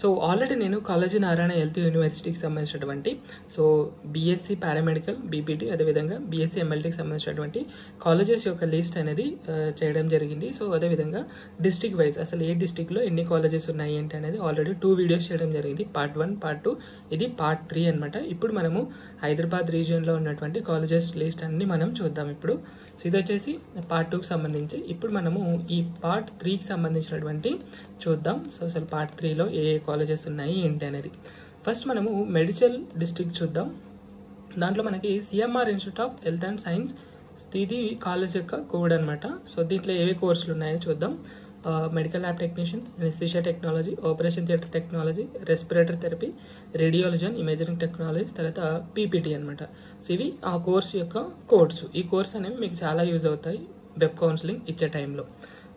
So already నేను college Narayana health యూనివర్సిటీకి సంబంధించినటువంటి బీఎస్సీ పారామెడికల్ బీపీటీ అదేవిధంగా బీఎస్సీ ఎంఎల్టీకి సంబంధించినటువంటి కాలేజెస్ యొక్క లిస్ట్ అనేది చేయడం జరిగింది. సో అదేవిధంగా డిస్ట్రిక్ట్ వైజ్ అసలు ఏ డిస్ట్రిక్ట్లో ఎన్ని కాలేజెస్ ఉన్నాయి ఏంటి అనేది ఆల్రెడీ 2 వీడియోస్ చేయడం జరిగింది. పార్ట్ 1, పార్ట్ 2, ఇది పార్ట్ 3 అనమాట. ఇప్పుడు మనము హైదరాబాద్ రీజియన్లో ఉన్నటువంటి కాలేజెస్ లిస్ట్ అన్ని మనం చూద్దాం ఇప్పుడు. సో ఇది వచ్చేసి పార్ట్ 2కి సంబంధించి. ఇప్పుడు మనము ఈ పార్ట్ 3కి సంబంధించినటువంటి చూద్దాం. సో అసలు పార్ట్ 3లో ఏ కాలేజెస్ ఉన్నాయి ఏంటి అనేది. ఫస్ట్ మనము మెడికల్ డిస్ట్రిక్ట్ చూద్దాం. దాంట్లో మనకి CMR institute of health and science, ఇది కాలేజ్ యొక్క కోడ్ అనమాట. సో దీంట్లో ఏవే కోర్సులు ఉన్నాయో చూద్దాం. Medical lab technician, anaesthesia technology, operation theatre technology, respiratory therapy, radiology and imaging technology, తర్వాత పీపీటీ అనమాట. సో ఇవి ఆ కోర్సు యొక్క కోడ్స్. ఈ కోర్స్ అనేవి మీకు చాలా యూజ్ అవుతాయి వెబ్ కౌన్సిలింగ్ ఇచ్చే టైంలో.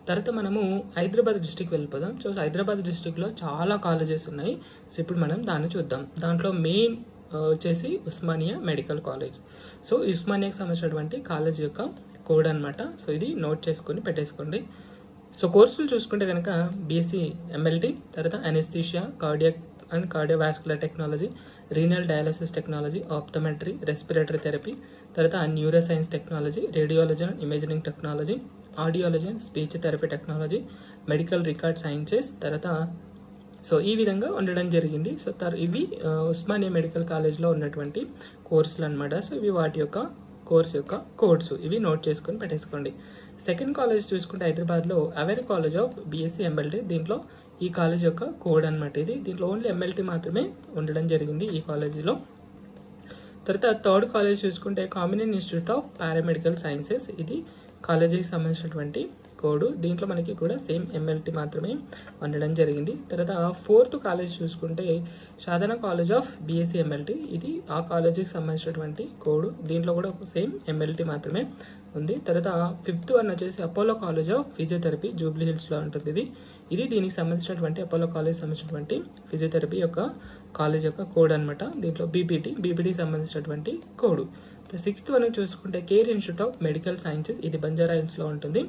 తర్వాత మనము హైదరాబాద్ డిస్ట్రిక్ట్ వెళ్ళిపోదాం. సో హైదరాబాద్ డిస్ట్రిక్ట్లో చాలా కాలేజెస్ ఉన్నాయి. సో ఇప్పుడు మనం దాన్ని చూద్దాం. దాంట్లో మెయిన్ వచ్చేసి ఉస్మానియా మెడికల్ కాలేజ్. సో ఉస్మానియాకి సంబంధించినటువంటి కాలేజ్ యొక్క కోడ్ అనమాట. సో ఇది నోట్ చేసుకొని పెట్టేసుకోండి. సో కోర్సులు చూసుకుంటే కనుక బీఎస్సీ ఎంఎల్టీ, తర్వాత anaesthesia, cardiac and cardiovascular technology, renal dialysis technology, optometry, respiratory therapy, తర్వాత neuro science technology, radiology and imaging technology, audiology and speech therapy technology, medical record sciences, తర్వాత so ఈ విధంగా ఉండడం జరిగింది. సో ఇవి ఉస్మానియా మెడికల్ కాలేజ్లో ఉన్నటువంటి కోర్సులు అనమాట. సో ఇవి వాటి యొక్క కోర్స్ యొక్క కోడ్స్, ఇవి నోట్ చేసుకొని పెట్టేసుకోండి. సెకండ్ కాలేజ్ చూసుకుంటే హైదరాబాద్లో aware college of BSc MLT, దీంట్లో ఈ కాలేజ్ యొక్క కోడ్ అనమాట ఇది. దీంట్లో ఓన్లీ ఎంఎల్టీ మాత్రమే ఉండడం జరిగింది ఈ కాలేజీలో. తర్వాత థర్డ్ కాలేజ్ చూసుకుంటే combination institute of paramedical sciences, ఇది కాలేజీకి సంబంధించినటువంటి కోడ్. దీంట్లో మనకి కూడా సేమ్ ఎంఎల్టీ మాత్రమే ఉండడం జరిగింది. తర్వాత ఫోర్త్ కాలేజ్ చూసుకుంటే సాధన కాలేజ్ ఆఫ్ బీఎస్సీ ఎంఎల్టీ, ఇది ఆ కాలేజీకి సంబంధించినటువంటి కోడ్. దీంట్లో కూడా సేమ్ ఎంఎల్టీ మాత్రమే ఉంది. తర్వాత ఫిఫ్త్ వన్ వచ్చేసి Apollo college of physiotherapy, Jubilee హిల్స్లో ఉంటుంది. ఇది దీనికి సంబంధించినటువంటి అపోలో కాలేజ్ సంబంధించినటువంటి ఫిజియోథెరపీ యొక్క కాలేజ్ యొక్క కోడ్ అనమాట. దీంట్లో బీపీటీకి సంబంధించినటువంటి కోడ్. సిక్స్త్ వన్ చూసుకుంటే care institute of medical sciences, ఇది బంజారా హిల్స్లో ఉంటుంది.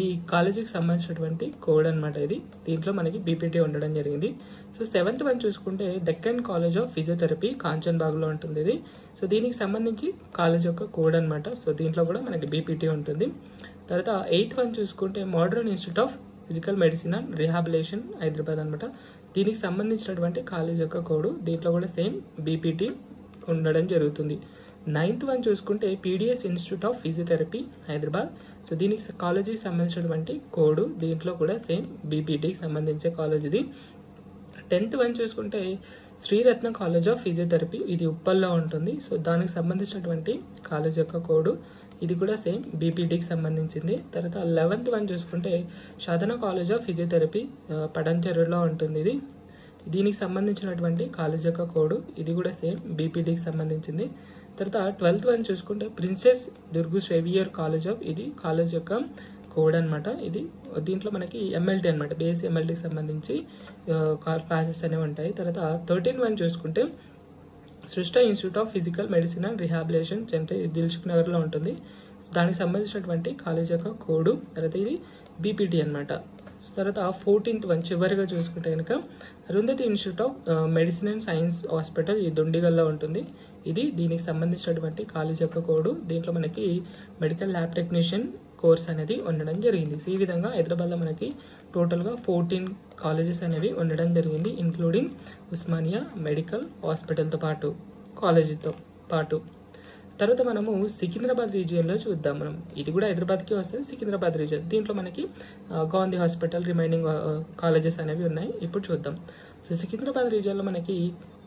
ఈ కాలేజీకి సంబంధించినటువంటి కోడ్ అనమాట ఇది. దీంట్లో మనకి బీపీటీ ఉండడం జరిగింది. సో సెవెంత్ వన్ చూసుకుంటే డెక్కన్ కాలేజ్ ఆఫ్ ఫిజియోథెరపీ, కాంచన్బాగ్లో ఉంటుంది ఇది. సో దీనికి సంబంధించి కాలేజ్ యొక్క కోడ్ అనమాట. సో దీంట్లో కూడా మనకి బీపీటీ ఉంటుంది. తర్వాత ఎయిత్ వన్ చూసుకుంటే modern institute of physical medicine and rehabilitation, Hyderabad అనమాట. దీనికి సంబంధించినటువంటి కాలేజ్ యొక్క కోడ్. దీంట్లో కూడా సేమ్ బీపీటీ ఉండడం జరుగుతుంది. నైన్త్ వన్ చూసుకుంటే PDS institute of physiotherapy, Hyderabad. So దీనికి కాలేజీకి సంబంధించినటువంటి కోడ్. దీంట్లో కూడా సేమ్ బీపీటీకి సంబంధించే కాలేజ్ ఇది. 10th వన్ చూసుకుంటే శ్రీరత్న కాలేజ్ ఆఫ్ ఫిజియోథెరపీ, ఇది ఉప్పల్లో ఉంటుంది. సో దానికి సంబంధించినటువంటి కాలేజ్ యొక్క కోడ్. ఇది కూడా సేమ్ బీపీటీకి సంబంధించింది. తర్వాత 11th వన్ చూసుకుంటే సాధన కాలేజ్ ఆఫ్ ఫిజియోథెరపీ, పడంచెరులో ఉంటుంది ఇది. దీనికి సంబంధించినటువంటి కాలేజ్ యొక్క కోడ్. ఇది కూడా సేమ్ బీపీటీకి సంబంధించింది. తర్వాత 12th వన్ చూసుకుంటే princess Durg saviour college of, ఇది కాలేజ్ యొక్క కోడ్ అనమాట. ఇది దీంట్లో మనకి ఎంఎల్టీ అనమాట, బీఎస్సీ ఎంఎల్టీకి సంబంధించి క్లాసెస్ అనేవి ఉంటాయి. తర్వాత 13th వన్ చూసుకుంటే Srishti institute of physical medicine and rehabilitation centre, Dilsukh నగర్లో ఉంటుంది. దానికి సంబంధించినటువంటి కాలేజ్ యొక్క కోడ్. తర్వాత ఇది బీపీటీ అనమాట. తర్వాత 14th వన్ చివరిగా చూసుకుంటే కనుక Arundhati institute of medicine and science hospital, ఈ దొండిగల్లో ఉంటుంది. ఇది దీనికి సంబంధించినటువంటి కాలేజ్ యొక్క కోడ్. దీంట్లో మనకి మెడికల్ ల్యాబ్ టెక్నీషియన్ కోర్స్ అనేది ఉండడం జరిగింది. ఈ విధంగా హైదరాబాద్లో మనకి టోటల్గా 14 కాలేజెస్ అనేవి ఉండడం జరిగింది, ఇంక్లూడింగ్ ఉస్మానియా మెడికల్ హాస్పిటల్తో పాటు, కాలేజీతో పాటు. తర్వాత మనము సికింద్రాబాద్ రీజియన్లో చూద్దాం. మనం ఇది కూడా హైదరాబాద్కి వస్తుంది, సికింద్రాబాద్ రీజియన్. దీంట్లో మనకి గాంధీ హాస్పిటల్, రిమైనింగ్ కాలేజెస్ అనేవి ఉన్నాయి. ఇప్పుడు చూద్దాం. సో సికింద్రాబాద్ రీజియన్లో మనకి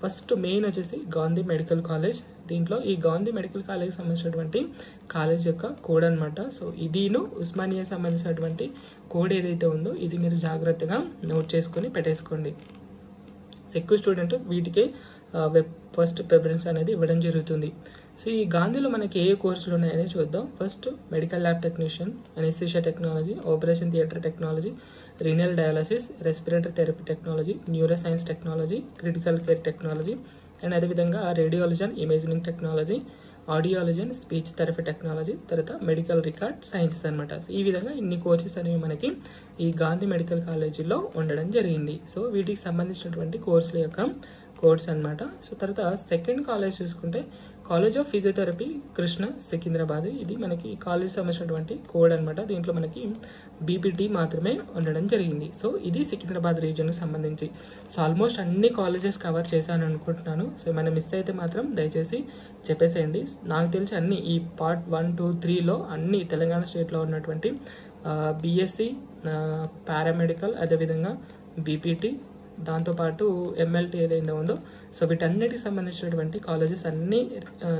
ఫస్ట్ మెయిన్ వచ్చేసి గాంధీ మెడికల్ కాలేజ్. దీంట్లో ఈ గాంధీ మెడికల్ కాలేజ్కి సంబంధించినటువంటి కాలేజ్ యొక్క కోడ్ అనమాట. సో ఇదిను ఉస్మానియా సంబంధించినటువంటి కోడ్ ఏదైతే ఉందో ఇది మీరు జాగ్రత్తగా నోట్ చేసుకొని పెట్టేసుకోండి. ఎక్కువ స్టూడెంట్ వీటికి ఫస్ట్ ప్రిఫరెన్స్ అనేది ఇవ్వడం జరుగుతుంది. సో ఈ గాంధీలో మనకి ఏ కోర్సులు ఉన్నాయని చూద్దాం. First medical lab technician, anaesthesia technology, operation theatre technology, renal dialysis, respiratory therapy technology, neuro science technology, critical care technology and అదేవిధంగా radiology and imaging technology, audiology and speech therapy technology, తర్వాత medical record sciences అనమాట. ఈ విధంగా ఇన్ని courses అనేవి మనకి ఈ Gandhi medical కాలేజీలో ఉండడం జరిగింది. సో వీటికి సంబంధించినటువంటి కోర్సుల యొక్క కోర్స్ అనమాట. సో తర్వాత సెకండ్ కాలేజ్ చూసుకుంటే college of physiotherapy Krishna Secunderabad. ఇది మనకి కాలేజ్ సంబంధించినటువంటి కోడ్ అనమాట. దీంట్లో మనకి బీపీటీ మాత్రమే ఉండడం జరిగింది. సో ఇది సికింద్రాబాద్ రీజియన్కి సంబంధించి. సో ఆల్మోస్ట్ అన్ని కాలేజెస్ కవర్ చేశాను అనుకుంటున్నాను. సో ఏమైనా మిస్ అయితే మాత్రం దయచేసి చెప్పేసేయండి. నాకు తెలిసి అన్ని ఈ పార్ట్ 1, 2, 3లో అన్ని తెలంగాణ స్టేట్లో ఉన్నటువంటి బీఎస్సీ పారామెడికల్, అదేవిధంగా బీపీటీ, దాంతోపాటు ఎంఎల్టీ ఏదైతే ఉందో సో వీటన్నిటికి సంబంధించినటువంటి కాలేజెస్ అన్నీ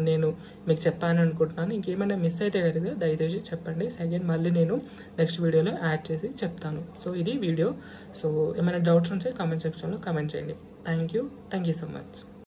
నేను మీకు చెప్పాను అనుకుంటున్నాను. ఇంకేమైనా మిస్ అయితే కనుక దయచేసి చెప్పండి. సెకండ్ మళ్ళీ నేను నెక్స్ట్ వీడియోలో యాడ్ చేసి చెప్తాను. సో ఇది వీడియో. సో ఏమైనా డౌట్స్ ఉంటే కామెంట్ సెక్షన్లో కామెంట్ చేయండి. Thank you so much.